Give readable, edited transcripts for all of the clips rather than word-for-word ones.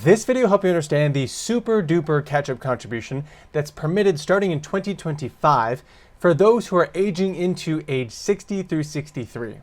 This video will help you understand the super duper catch-up contribution that's permitted starting in 2025 for those who are aging into age 60 through 63.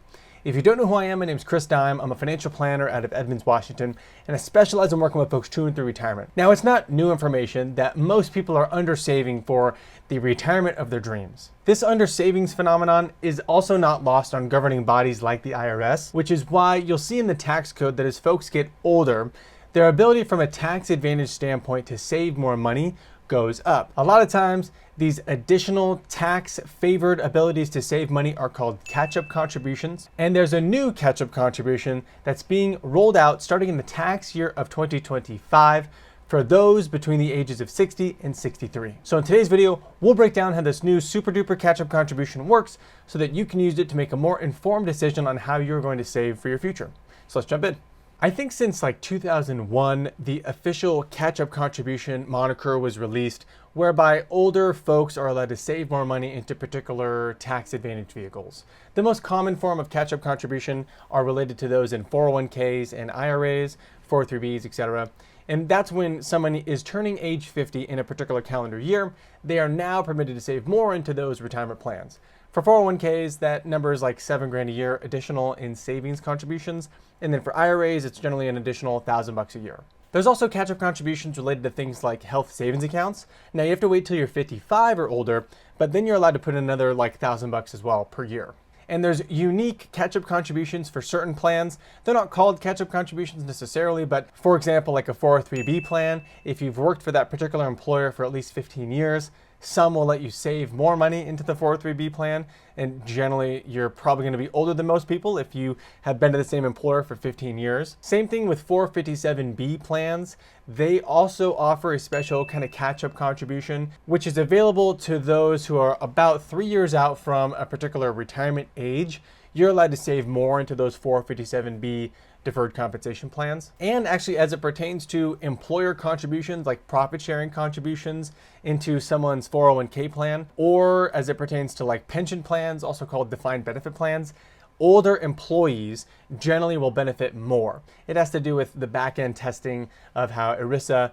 If you don't know who I am, my name is Chris Dime. I'm a financial planner out of Edmonds, Washington, and I specialize in working with folks to and through retirement. Now, it's not new information that most people are undersaving for the retirement of their dreams. This undersavings phenomenon is also not lost on governing bodies like the IRS, which is why you'll see in the tax code that as folks get older, their ability from a tax advantage standpoint to save more money goes up. A lot of times, these additional tax favored abilities to save money are called catch-up contributions. And there's a new catch-up contribution that's being rolled out starting in the tax year of 2025 for those between the ages of 60 and 63. So in today's video, we'll break down how this new super duper catch-up contribution works so that you can use it to make a more informed decision on how you're going to save for your future. So let's jump in. I think since like 2001, the official catch-up contribution moniker was released, whereby older folks are allowed to save more money into particular tax advantage vehicles. The most common form of catch-up contribution are related to those in 401ks and IRAs, 403bs, etc. And that's when someone is turning age 50 in a particular calendar year, they are now permitted to save more into those retirement plans. For 401ks, that number is like $7,000 a year additional in savings contributions. And then for IRAs, it's generally an additional $1,000 a year. There's also catch-up contributions related to things like health savings accounts. Now you have to wait till you're 55 or older, but then you're allowed to put in another like $1,000 as well per year. And there's unique catch-up contributions for certain plans. They're not called catch-up contributions necessarily, but for example, like a 403b plan, if you've worked for that particular employer for at least 15 years, some will let you save more money into the 403b plan, and generally you're probably going to be older than most people if you have been to the same employer for 15 years. Same thing with 457b plans. They also offer a special kind of catch-up contribution, which is available to those who are about 3 years out from a particular retirement age. You're allowed to save more into those 457b deferred compensation plans. And actually, as it pertains to employer contributions, like profit sharing contributions into someone's 401k plan, or as it pertains to like pension plans, also called defined benefit plans, older employees generally will benefit more. It has to do with the back end testing of how ERISA,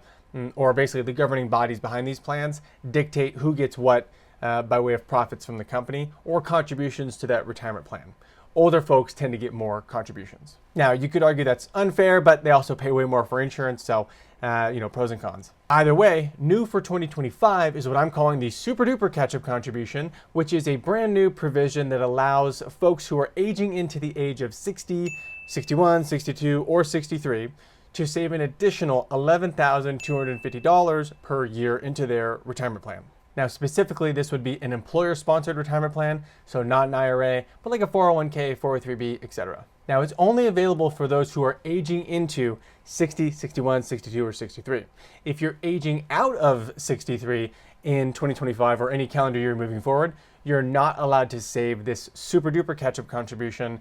or basically the governing bodies behind these plans, dictate who gets what by way of profits from the company or contributions to that retirement plan. Older folks tend to get more contributions. Now, you could argue that's unfair, but they also pay way more for insurance, so pros and cons. Either way, new for 2025 is what I'm calling the super duper catch-up contribution, which is a brand new provision that allows folks who are aging into the age of 60, 61, 62, or 63 to save an additional $11,250 per year into their retirement plan. Now, specifically, this would be an employer-sponsored retirement plan, so not an IRA, but like a 401k, 403b, etc. Now, it's only available for those who are aging into 60, 61, 62, or 63. If you're aging out of 63 in 2025 or any calendar year moving forward, you're not allowed to save this super duper catch-up contribution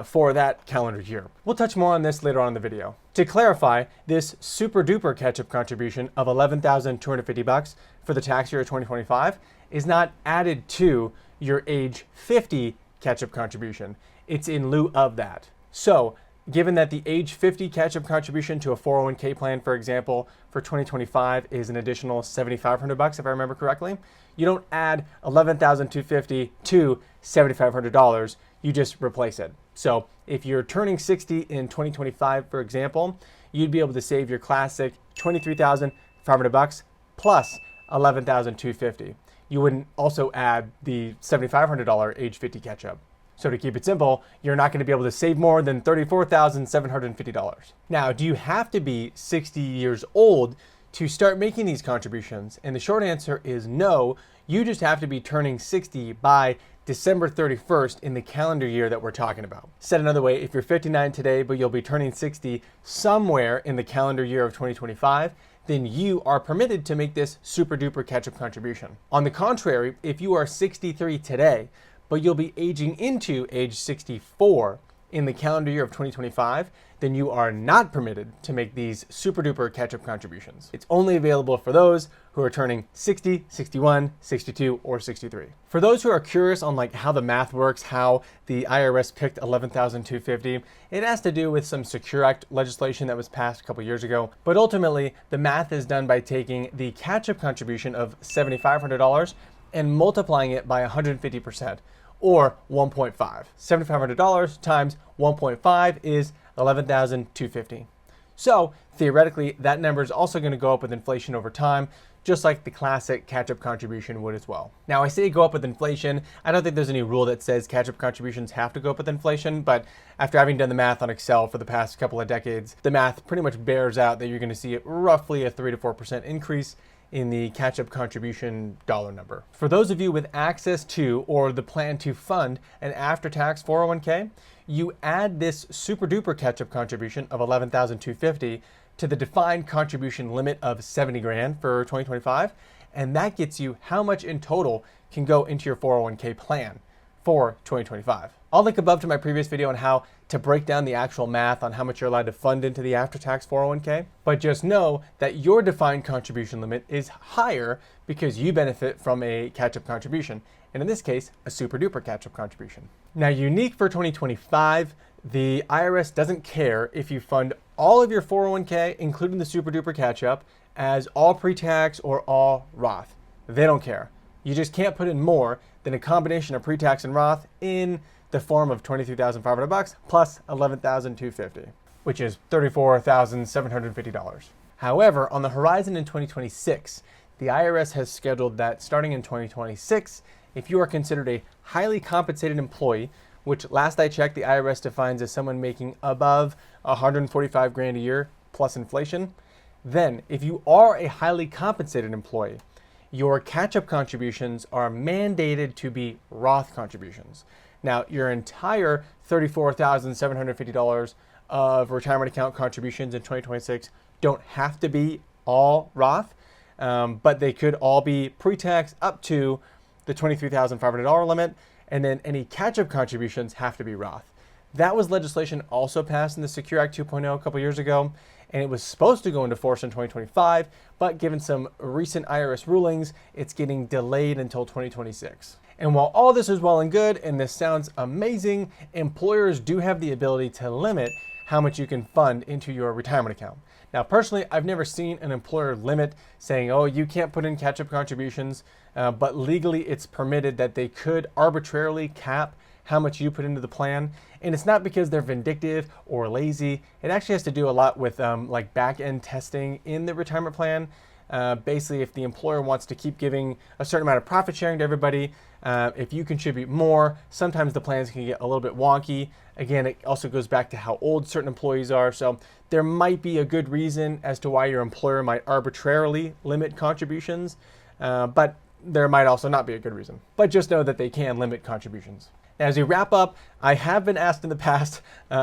for that calendar year. We'll touch more on this later on in the video. To clarify, this super duper catch-up contribution of $11,250 for the tax year of 2025 is not added to your age 50 catch-up contribution. It's in lieu of that. So, given that the age 50 catch-up contribution to a 401k plan, for example, for 2025 is an additional $7,500, if I remember correctly, you don't add $11,250 to $7,500, you just replace it. So if you're turning 60 in 2025, for example, you'd be able to save your classic $23,500 plus $11,250. You wouldn't also add the $7,500 age 50 catch-up. So to keep it simple, you're not going to be able to save more than $34,750. Now, do you have to be 60 years old to start making these contributions? And the short answer is no. You just have to be turning 60 by December 31st in the calendar year that we're talking about. Said another way, if you're 59 today, but you'll be turning 60 somewhere in the calendar year of 2025, then you are permitted to make this super duper catch-up contribution. On the contrary, if you are 63 today, but you'll be aging into age 64 in the calendar year of 2025, then you are not permitted to make these super duper catch-up contributions. It's only available for those who are turning 60, 61, 62, or 63. For those who are curious on like how the math works, how the IRS picked $11,250, it has to do with some Secure Act legislation that was passed a couple years ago. But ultimately, the math is done by taking the catch-up contribution of $7,500 and multiplying it by 150%, or 1.5. $7,500 times 1.5 is $11,250. So theoretically, that number is also going to go up with inflation over time, just like the classic catch-up contribution would as well. Now, I say go up with inflation. I don't think there's any rule that says catch-up contributions have to go up with inflation, but after having done the math on Excel for the past couple of decades, the math pretty much bears out that you're going to see roughly a 3 to 4% increase in the catch-up contribution dollar number. For those of you with access to or the plan to fund an after-tax 401k, you add this super duper catch-up contribution of $11,250 to the defined contribution limit of 70 grand for 2025, and that gets you how much in total can go into your 401k plan for 2025. I'll link above to my previous video on how to break down the actual math on how much you're allowed to fund into the after-tax 401k, but just know that your defined contribution limit is higher because you benefit from a catch-up contribution, and in this case, a super duper catch-up contribution. Now, unique for 2025, the IRS doesn't care if you fund all of your 401k, including the super duper catch-up, as all pre-tax or all Roth. They don't care. You just can't put in more than a combination of pre-tax and Roth in the form of $23,500 plus $11,250, which is $34,750. However, on the horizon in 2026, the IRS has scheduled that starting in 2026, if you are considered a highly compensated employee, which last I checked, the IRS defines as someone making above 145 grand a year plus inflation, then if you are a highly compensated employee, your catch-up contributions are mandated to be Roth contributions. Now, your entire $34,750 of retirement account contributions in 2026 don't have to be all Roth, but they could all be pre-tax up to the $23,500 limit, and then any catch-up contributions have to be Roth. That was legislation also passed in the Secure Act 2.0 a couple years ago, and it was supposed to go into force in 2025, but given some recent IRS rulings, it's getting delayed until 2026. And while all this is well and good, and this sounds amazing, employers do have the ability to limit how much you can fund into your retirement account. Now, personally, I've never seen an employer limit saying, oh, you can't put in catch-up contributions, but legally it's permitted that they could arbitrarily cap how much you put into the plan. And it's not because they're vindictive or lazy. It actually has to do a lot with like back-end testing in the retirement plan. Basically, if the employer wants to keep giving a certain amount of profit sharing to everybody, if you contribute more, sometimes the plans can get a little bit wonky. Again, it also goes back to how old certain employees are. So there might be a good reason as to why your employer might arbitrarily limit contributions, but there might also not be a good reason. But just know that they can limit contributions. As we wrap up, I have been asked in the past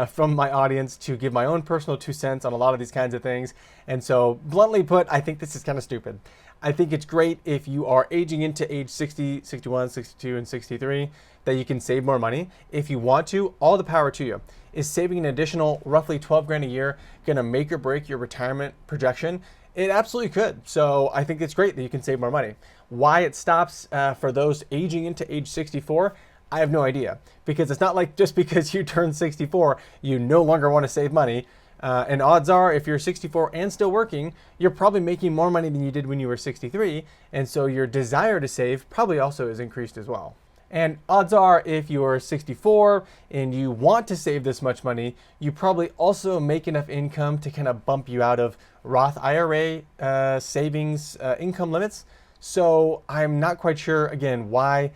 from my audience to give my own personal 2 cents on a lot of these kinds of things. And so bluntly put, I think this is kind of stupid. I think it's great if you are aging into age 60, 61, 62, and 63, that you can save more money. If you want to, all the power to you. Is saving an additional roughly 12 grand a year gonna make or break your retirement projection? It absolutely could. So I think it's great that you can save more money. Why it stops for those aging into age 64, I have no idea, because it's not like just because you turn 64, you no longer want to save money. And odds are, if you're 64 and still working, you're probably making more money than you did when you were 63. And so your desire to save probably also is increased as well. And odds are, if you're 64 and you want to save this much money, you probably also make enough income to kind of bump you out of Roth IRA savings income limits. So I'm not quite sure, again, why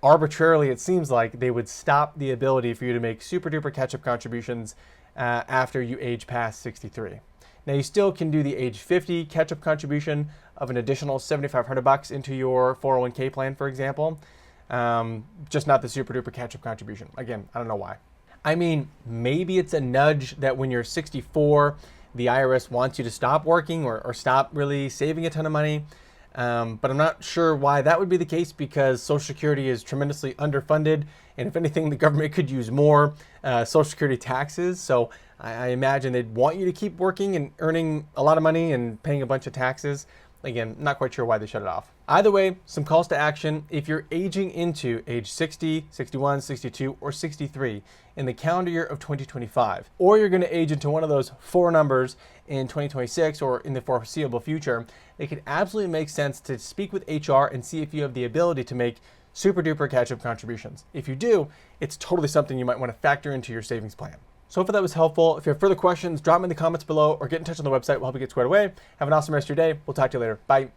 arbitrarily it seems like they would stop the ability for you to make super duper catch-up contributions after you age past 63. Now, you still can do the age 50 catch-up contribution of an additional $7,500 into your 401k plan, for example. Just not the super duper catch-up contribution. Again, I don't know why. I mean, maybe it's a nudge that when you're 64, the IRS wants you to stop working or stop really saving a ton of money. But I'm not sure why that would be the case, because Social Security is tremendously underfunded. And if anything, the government could use more Social Security taxes. So I imagine they'd want you to keep working and earning a lot of money and paying a bunch of taxes. Again, not quite sure why they shut it off. Either way, some calls to action. If you're aging into age 60, 61, 62, or 63 in the calendar year of 2025, or you're going to age into one of those four numbers in 2026 or in the foreseeable future, it could absolutely make sense to speak with HR and see if you have the ability to make super duper catch-up contributions. If you do, it's totally something you might want to factor into your savings plan. So hopefully that was helpful. If you have further questions, drop them in the comments below or get in touch on the website. We'll help you get squared away. Have an awesome rest of your day. We'll talk to you later. Bye.